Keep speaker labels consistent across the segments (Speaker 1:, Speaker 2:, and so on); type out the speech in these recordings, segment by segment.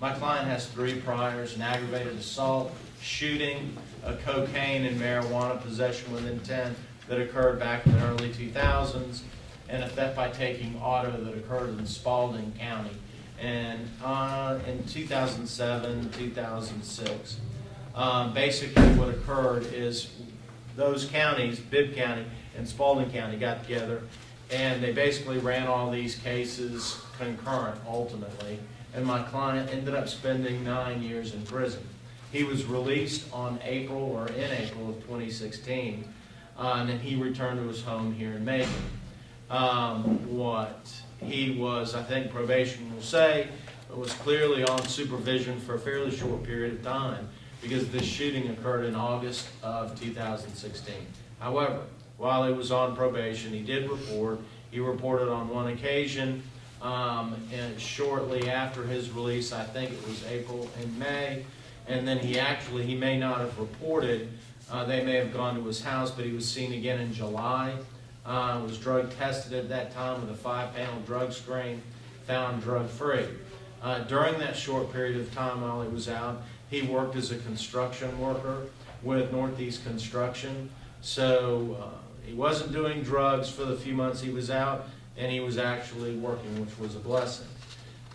Speaker 1: My client has 3 priors: an aggravated assault, shooting, a cocaine and marijuana possession with intent that occurred back in the early 2000s, and a theft by taking auto that occurred in Spalding County and in 2007, 2006. Basically what occurred is those counties, Bibb County and Spalding County, got together and they basically ran all these cases concurrent ultimately, and my client ended up spending 9 years in prison. He was released in April of 2016, and then he returned to his home here in Macon. What he was, I think probation will say, was clearly on supervision for a fairly short period of time because this shooting occurred in August of 2016. However, while he was on probation, he did report. He reported on one occasion, and shortly after his release, I think it was April and May, and then he may not have reported. They may have gone to his house, but he was seen again in July. Was drug tested at that time with a 5-panel drug screen, found drug-free. During that short period of time while he was out, he worked as a construction worker with Northeast Construction. So he wasn't doing drugs for the few months he was out, and he was actually working, which was a blessing.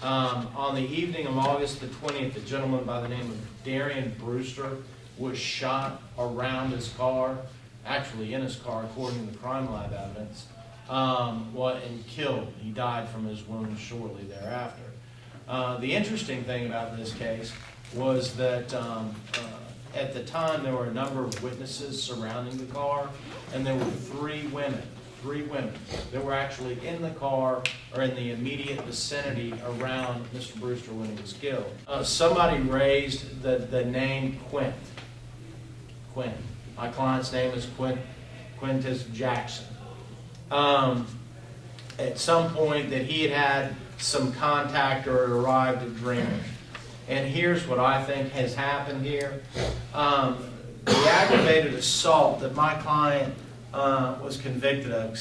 Speaker 1: On the evening of August the 20th, a gentleman by the name of Darian Brewster was shot around his car, actually in his car according to the crime lab evidence, and killed. He died from his wounds shortly thereafter. The interesting thing about this case was that at the time there were a number of witnesses surrounding the car, and there were 3 women that were actually in the car or in the immediate vicinity around Mr. Brewster when he was killed. Somebody raised the name Quinten. My client's name is Quinten Jackson. At some point that he had some contact or arrived at Dreamer. And here's what I think has happened here. The aggravated assault that my client was convicted of,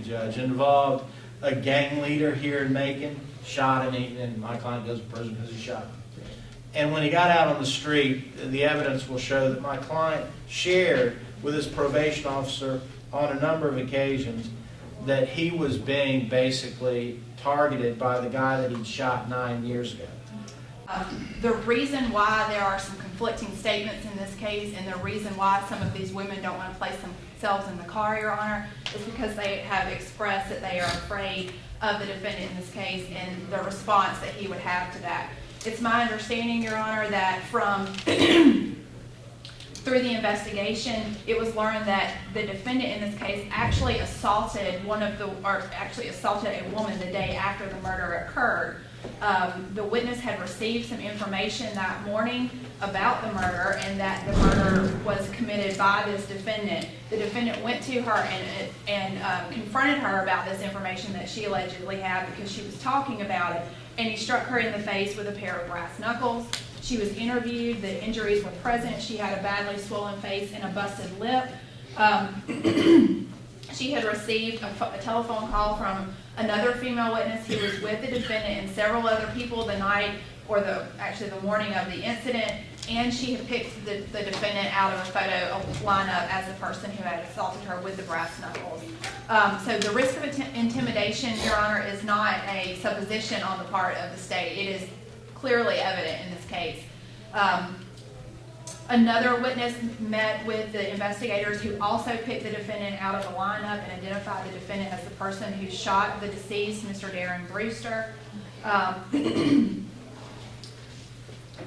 Speaker 1: Judge, involved a gang leader here in Macon, shot him, and my client goes to prison because he shot him. And when he got out on the street, the evidence will show that my client shared with his probation officer on a number of occasions that he was being basically targeted by the guy that he'd shot 9 years ago.
Speaker 2: The reason why there are some conflicting statements in this case, and the reason why some of these women don't want to place themselves in the car, Your Honor, is because they have expressed that they are afraid of the defendant in this case and the response that he would have to that. It's my understanding, Your Honor, that from through the investigation, it was learned that the defendant in this case actually assaulted assaulted a woman the day after the murder occurred. The witness had received some information that morning about the murder and that the murder was committed by this defendant. The defendant went to her and confronted her about this information that she allegedly had because she was talking about it, and he struck her in the face with a pair of brass knuckles. She was interviewed. The injuries were present. She had a badly swollen face and a busted lip. She had received a telephone call from another female witness who was with the defendant and several other people the night, or the morning of the incident, and she had picked the defendant out of a photo lineup as the person who had assaulted her with the brass knuckles. So the risk of intimidation, Your Honor, is not a supposition on the part of the state. It is clearly evident in this case. Another witness met with the investigators who also picked the defendant out of the lineup and identified the defendant as the person who shot the deceased, Mr. Darian Brewster.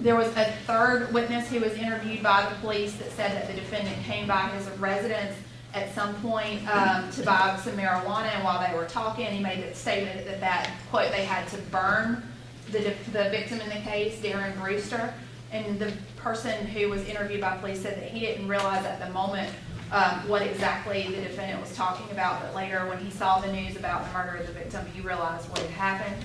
Speaker 2: There was a third witness who was interviewed by the police that said that the defendant came by his residence at some point to buy some marijuana, and while they were talking, he made the statement that quote, they had to burn the victim in the case, Darian Brewster. And the person who was interviewed by police said that he didn't realize at the moment what exactly the defendant was talking about, but later when he saw the news about the murder of the victim, he realized what had happened.